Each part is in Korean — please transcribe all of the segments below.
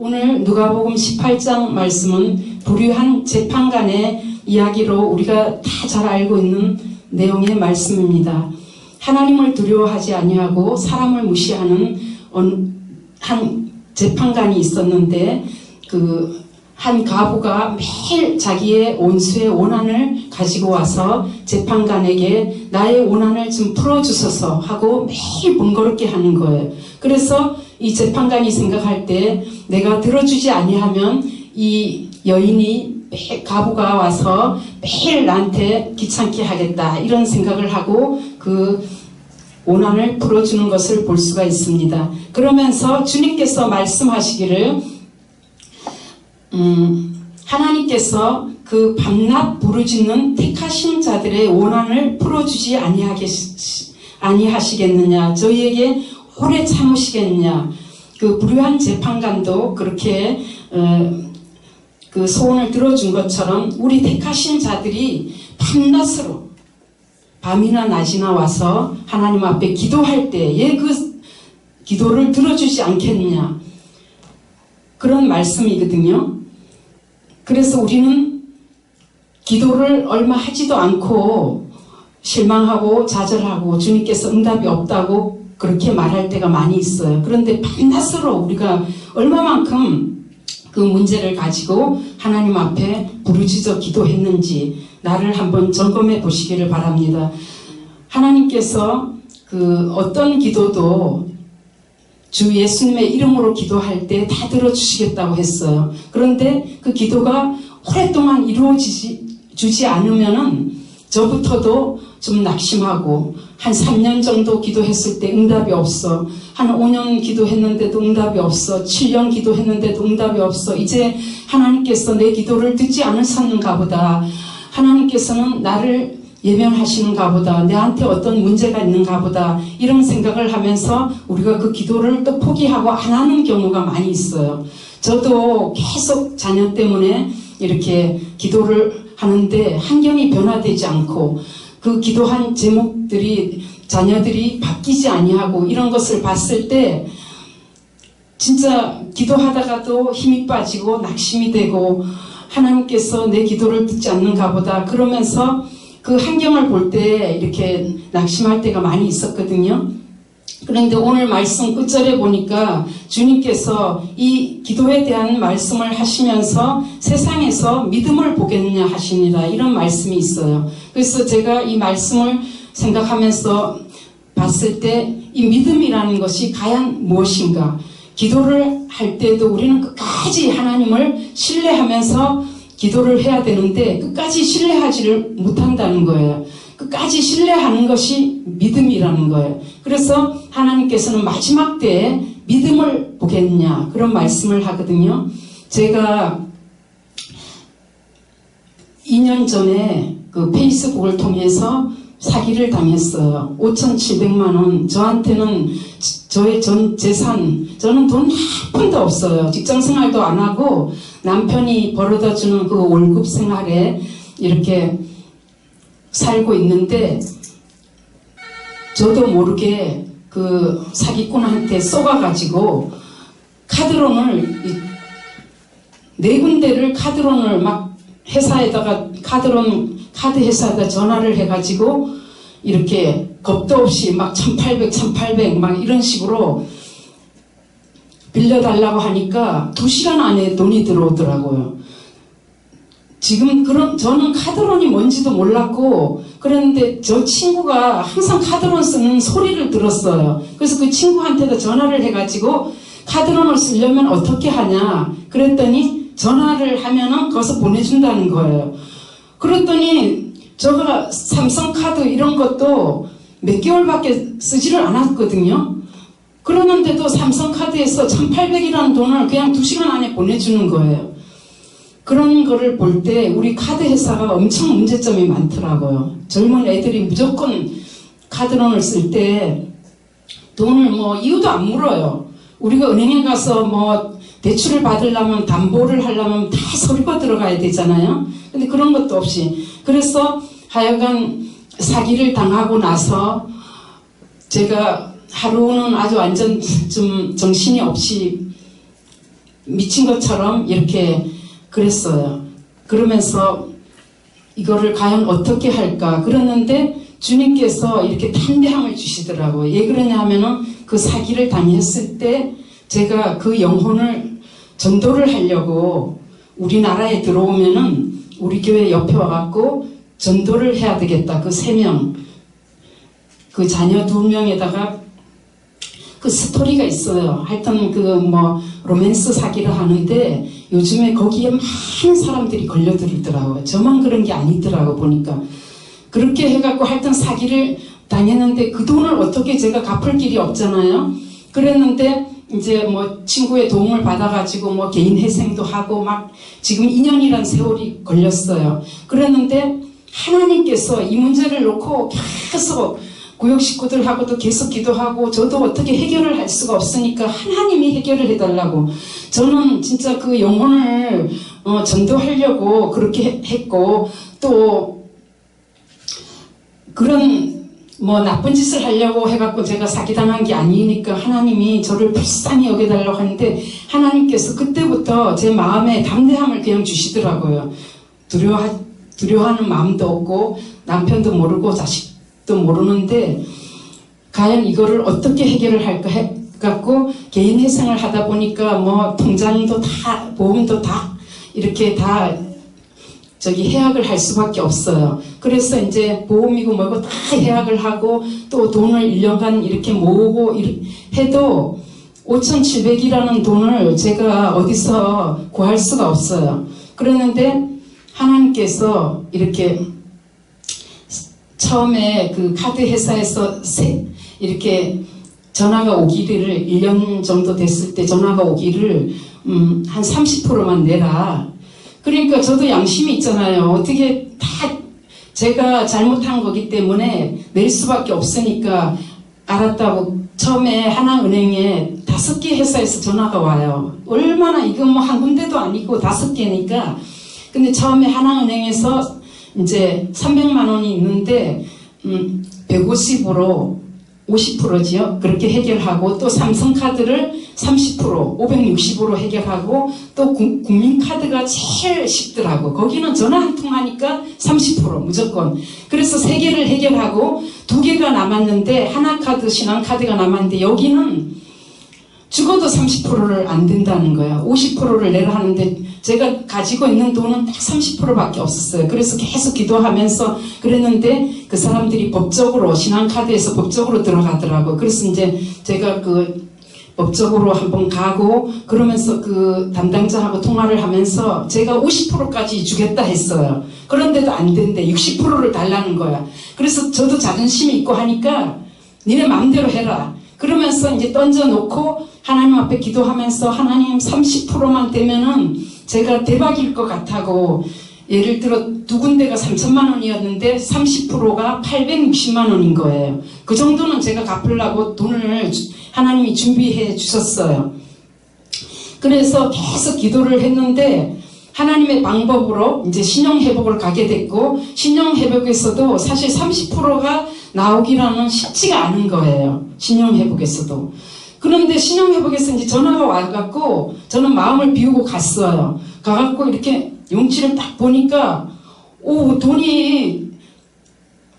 오늘 누가복음 18장 말씀은 불의한 재판관의 이야기로 우리가 다 잘 알고 있는 내용의 말씀입니다. 하나님을 두려워하지 아니하고 사람을 무시하는 한 재판관이 있었는데 그 한 가부가 매일 자기의 원수의 원한을 가지고 와서 재판관에게 나의 원한을 좀 풀어주소서 하고 매일 번거롭게 하는 거예요. 그래서 이 재판관이 생각할 때 내가 들어주지 아니하면 이 여인이 가부가 와서 매일 나한테 귀찮게 하겠다 이런 생각을 하고 그 원한을 풀어주는 것을 볼 수가 있습니다. 그러면서 주님께서 말씀하시기를 하나님께서 그 밤낮 부르짖는 택하신 자들의 원한을 풀어주지 아니하시겠느냐, 저희에게 오래 참으시겠느냐. 그 불의한 재판관도 그렇게 그 소원을 들어준 것처럼 우리 택하신 자들이 밤낮으로 밤이나 낮이나 와서 하나님 앞에 기도할 때에 그 기도를 들어주지 않겠느냐, 그런 말씀이거든요. 그래서 우리는 기도를 얼마 하지도 않고 실망하고 좌절하고 주님께서 응답이 없다고 그렇게 말할 때가 많이 있어요. 그런데 밤낮으로 우리가 얼마만큼 그 문제를 가지고 하나님 앞에 부르짖어 기도했는지 나를 한번 점검해 보시기를 바랍니다. 하나님께서 그 어떤 기도도 주 예수님의 이름으로 기도할 때 다 들어주시겠다고 했어요. 그런데 그 기도가 오랫동안 이루어지지 않으면은 저부터도 좀 낙심하고 한 3년 정도 기도했을 때 응답이 없어. 한 5년 기도했는데도 응답이 없어. 7년 기도했는데도 응답이 없어. 이제 하나님께서 내 기도를 듣지 않으셨는가 보다. 하나님께서는 나를 예면하시는가 보다. 내한테 어떤 문제가 있는가 보다. 이런 생각을 하면서 우리가 그 기도를 또 포기하고 안 하는 경우가 많이 있어요. 저도 계속 자녀 때문에 이렇게 기도를 하는데 환경이 변화되지 않고 그 기도한 제목들이 자녀들이 바뀌지 아니하고 이런 것을 봤을 때 진짜 기도하다가도 힘이 빠지고 낙심이 되고 하나님께서 내 기도를 듣지 않는가 보다 그러면서 그 환경을 볼 때 이렇게 낙심할 때가 많이 있었거든요. 그런데 오늘 말씀 끝절에 보니까 주님께서 이 기도에 대한 말씀을 하시면서 세상에서 믿음을 보겠느냐 하시니라 이런 말씀이 있어요. 그래서 제가 이 말씀을 생각하면서 봤을 때 이 믿음이라는 것이 과연 무엇인가. 기도를 할 때도 우리는 끝까지 하나님을 신뢰하면서 기도를 해야 되는데 끝까지 신뢰하지를 못한다는 거예요. 끝까지 신뢰하는 것이 믿음이라는 거예요. 그래서 하나님께서는 마지막 때에 믿음을 보겠냐 그런 말씀을 하거든요. 제가 2년 전에 그 페이스북을 통해서 사기를 당했어요. 5,700만 원. 저한테는 저의 전 재산, 저는 돈 한 푼도 없어요. 직장생활도 안 하고 남편이 벌어다주는 그 월급 생활에 이렇게 살고 있는데 저도 모르게 그 사기꾼한테 쏘가가지고 카드론을 4군데를 카드론을 막 회사에다가 카드 회사에다 전화를 해가지고 이렇게 겁도 없이 막 1,800 막 이런 식으로 빌려달라고 하니까 2시간 안에 돈이 들어오더라고요. 지금 저는 카드론이 뭔지도 몰랐고 그런데 저 친구가 항상 카드론 쓰는 소리를 들었어요. 그래서 그 친구한테도 전화를 해가지고 카드론을 쓰려면 어떻게 하냐 그랬더니 전화를 하면은 거기서 보내준다는 거예요. 그랬더니 제가 삼성카드 이런 것도 몇 개월밖에 쓰지를 않았거든요. 그러는데도 삼성카드에서 1,800이라는 돈을 그냥 2시간 안에 보내주는 거예요. 그런 거를 볼 때 우리 카드 회사가 엄청 문제점이 많더라고요. 젊은 애들이 무조건 카드론을 쓸 때 돈을 뭐 이유도 안 물어요. 우리가 은행에 가서 뭐 대출을 받으려면 담보를 하려면 다 서류가 들어가야 되잖아요. 근데 그런 것도 없이. 그래서 하여간 사기를 당하고 나서 제가 하루는 아주 완전 좀 정신이 없이 미친 것처럼 이렇게 그랬어요. 그러면서 이거를 과연 어떻게 할까 그러는데 주님께서 이렇게 담대함을 주시더라고요. 왜 그러냐 하면은 그 사기를 당했을 때 제가 그 영혼을 전도를 하려고 우리나라에 들어오면은 우리 교회 옆에 와갖고 전도를 해야 되겠다. 그 3명, 그 자녀 2명에다가 그 스토리가 있어요. 하여튼 그 뭐 로맨스 사기를 하는데 요즘에 거기에 많은 사람들이 걸려들더라고요. 저만 그런 게 아니더라고 보니까. 그렇게 해갖고 하여튼 사기를 당했는데 그 돈을 어떻게 제가 갚을 길이 없잖아요. 그랬는데 이제 뭐 친구의 도움을 받아가지고 뭐 개인 회생도 하고 막 지금 2년이란 세월이 걸렸어요. 그랬는데 하나님께서 이 문제를 놓고 계속 구역 식구들하고도 계속 기도하고 저도 어떻게 해결을 할 수가 없으니까 하나님이 해결을 해달라고. 저는 진짜 그 영혼을 전도하려고 그렇게 했고 또 그런 뭐 나쁜 짓을 하려고 해갖고 제가 사기당한 게 아니니까 하나님이 저를 불쌍히 여겨달라고 하는데 하나님께서 그때부터 제 마음에 담대함을 그냥 주시더라고요. 두려워하는 마음도 없고 남편도 모르고 자식도 모르는데 과연 이거를 어떻게 해결을 할까 해갖고 개인 회생을 하다 보니까 뭐 통장도 다 보험도 다 이렇게 다 해약을 할 수밖에 없어요. 그래서 이제 보험이고 뭐고 다 해약을 하고 또 돈을 1년간 이렇게 모으고 해도 5,700이라는 돈을 제가 어디서 구할 수가 없어요. 그랬는데 하나님께서 이렇게 처음에 그 카드 회사에서 이렇게 전화가 오기를 1년 정도 됐을 때 전화가 오기를 한 30%만 내라. 그러니까 저도 양심이 있잖아요. 어떻게 다 제가 잘못한 거기 때문에 낼 수밖에 없으니까 알았다고 처음에 하나은행에 5개 회사에서 전화가 와요. 얼마나 이거 뭐 한 군데도 아니고 5개니까. 근데 처음에 하나은행에서 이제 300만 원이 있는데 150으로 50%지요. 그렇게 해결하고 또 삼성카드를 30% 560으로 해결하고 또 국민카드가 제일 쉽더라고. 거기는 전화 한 통 하니까 30% 무조건. 그래서 3개를 해결하고 2개가 남았는데 하나카드 신한카드가 남았는데 여기는 죽어도 30%를 안 된다는 거야. 50%를 내라 하는데 제가 가지고 있는 돈은 딱 30%밖에 없었어요. 그래서 계속 기도하면서 그랬는데 그 사람들이 법적으로 신한카드에서 법적으로 들어가더라고요. 그래서 이제 제가 그 법적으로 한번 가고 그러면서 그 담당자하고 통화를 하면서 제가 50%까지 주겠다 했어요. 그런데도 안 된대. 60%를 달라는 거야. 그래서 저도 자존심이 있고 하니까 니네 마음대로 해라. 그러면서 이제 던져놓고 하나님 앞에 기도하면서 하나님 30%만 되면은 제가 대박일 것 같다고. 예를 들어 2군데가 3천만 원이었는데 30%가 860만 원인 거예요. 그 정도는 제가 갚으려고 돈을 하나님이 준비해 주셨어요. 그래서 계속 기도를 했는데 하나님의 방법으로 이제 신용회복을 가게 됐고 신용회복에서도 사실 30%가 나오기라는 쉽지가 않은 거예요. 신용회복에서도. 그런데 신용회복에서 이제 전화가 와갖고 저는 마음을 비우고 갔어요. 가갖고 이렇게 용치를 딱 보니까 돈이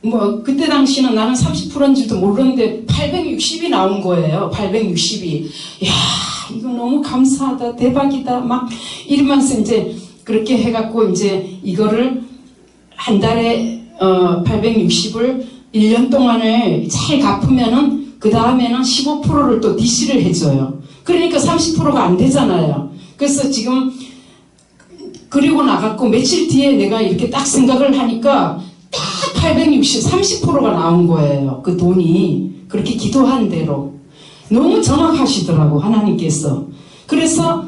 뭐 그때 당시는 나는 30%인지도 모르는데 860이 나온 거예요. 860이. 이야 이거 너무 감사하다. 대박이다. 막 이러면서 이제 그렇게 해갖고 이제 이거를 한 달에 860을 1년 동안을 잘 갚으면은 그 다음에는 15%를 또 DC를 해줘요. 그러니까 30%가 안 되잖아요. 그래서 지금 그리고 나갔고 며칠 뒤에 내가 이렇게 딱 생각을 하니까 딱 860, 30%가 나온 거예요. 그 돈이. 그렇게 기도한 대로. 너무 정확하시더라고 하나님께서. 그래서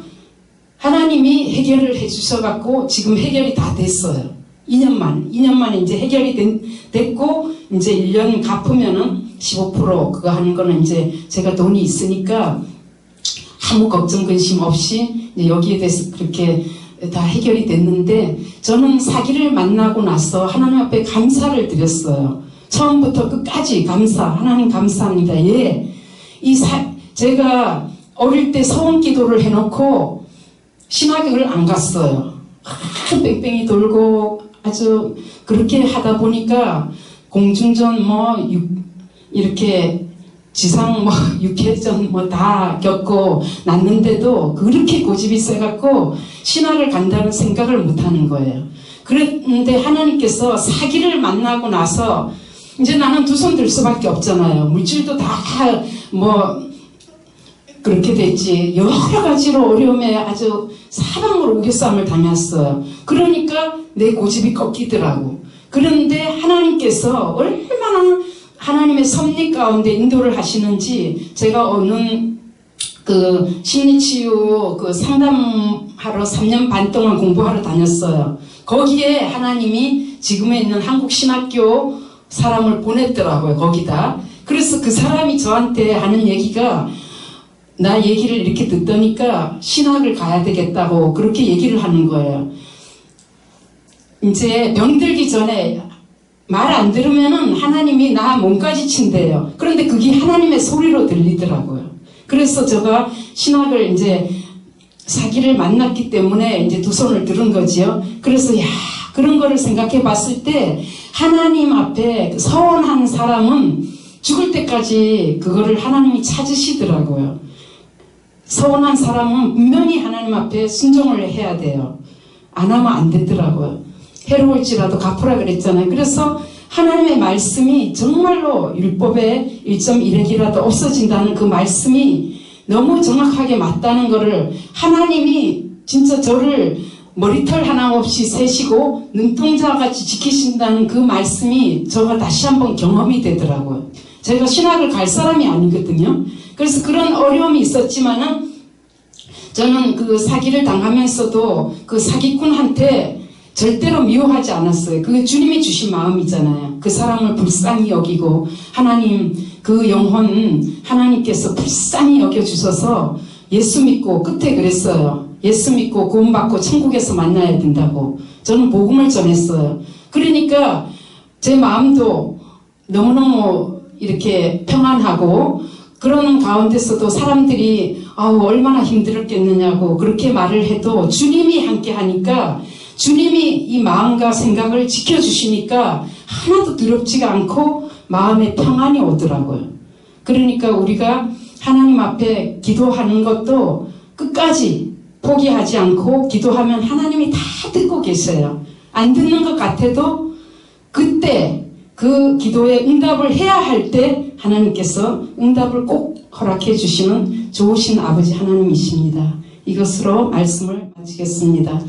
하나님이 해결을 해주셔갖고 지금 해결이 다 됐어요. 2년 만에 이제 해결이 됐고 이제 1년 갚으면은 15% 그거 하는 거는 이제 제가 돈이 있으니까 아무 걱정 근심 없이 이제 여기에 대해서 그렇게 다 해결이 됐는데 저는 사기를 만나고 나서 하나님 앞에 감사를 드렸어요. 처음부터 끝까지 감사. 하나님 감사합니다. 예. 제가 어릴 때 서원 기도를 해놓고 신학을 안 갔어요. 뺑뺑이 돌고 아주 그렇게 하다 보니까 공중전 이렇게 지상 6회전 다 겪고 났는데도 그렇게 고집이 세갖고 신학을 간다는 생각을 못 하는 거예요. 그런데 하나님께서 사기를 만나고 나서 이제 나는 두 손 들 수밖에 없잖아요. 물질도 다 그렇게 됐지. 여러 가지로 어려움에 아주 사방으로 우겨싸움을 당했어요. 그러니까 내 고집이 꺾이더라고. 그런데 하나님께서 얼마나 하나님의 섭리 가운데 인도를 하시는지 제가 어느 그 심리치유 그 상담하러 3년 반 동안 공부하러 다녔어요. 거기에 하나님이 지금에 있는 한국신학교 사람을 보냈더라고요. 거기다. 그래서 그 사람이 저한테 하는 얘기가 나 얘기를 이렇게 듣더니까 신학을 가야 되겠다고 그렇게 얘기를 하는 거예요. 이제 병들기 전에 말 안 들으면은 하나님이 나 몸까지 친대요. 그런데 그게 하나님의 소리로 들리더라고요. 그래서 제가 신학을 이제 사기를 만났기 때문에 이제 두 손을 들은 거지요. 그래서 그런 거를 생각해 봤을 때 하나님 앞에 서원한 사람은 죽을 때까지 그거를 하나님이 찾으시더라고요. 서원한 사람은 분명히 하나님 앞에 순종을 해야 돼요. 안 하면 안 되더라고요. 해로울지라도 갚으라 그랬잖아요. 그래서 하나님의 말씀이 정말로 율법의 1.1핵이라도 없어진다는 그 말씀이 너무 정확하게 맞다는 거를 하나님이 진짜 저를 머리털 하나 없이 세시고 눈동자같이 지키신다는 그 말씀이 저가 다시 한번 경험이 되더라고요. 제가 신학을 갈 사람이 아니거든요. 그래서 그런 어려움이 있었지만은 저는 그 사기를 당하면서도 그 사기꾼한테 절대로 미워하지 않았어요. 그게 주님이 주신 마음이잖아요. 그 사람을 불쌍히 여기고 하나님 그 영혼 하나님께서 불쌍히 여겨주셔서 예수 믿고 끝에 그랬어요. 예수 믿고 구원받고 천국에서 만나야 된다고 저는 복음을 전했어요. 그러니까 제 마음도 너무너무 이렇게 평안하고 그런 가운데서도 사람들이 얼마나 힘들었겠느냐고 그렇게 말을 해도 주님이 함께 하니까 주님이 이 마음과 생각을 지켜주시니까 하나도 두렵지가 않고 마음에 평안이 오더라고요. 그러니까 우리가 하나님 앞에 기도하는 것도 끝까지 포기하지 않고 기도하면 하나님이 다 듣고 계세요. 안 듣는 것 같아도 그때 그 기도에 응답을 해야 할 때 하나님께서 응답을 꼭 허락해 주시는 좋으신 아버지 하나님이십니다. 이것으로 말씀을 마치겠습니다.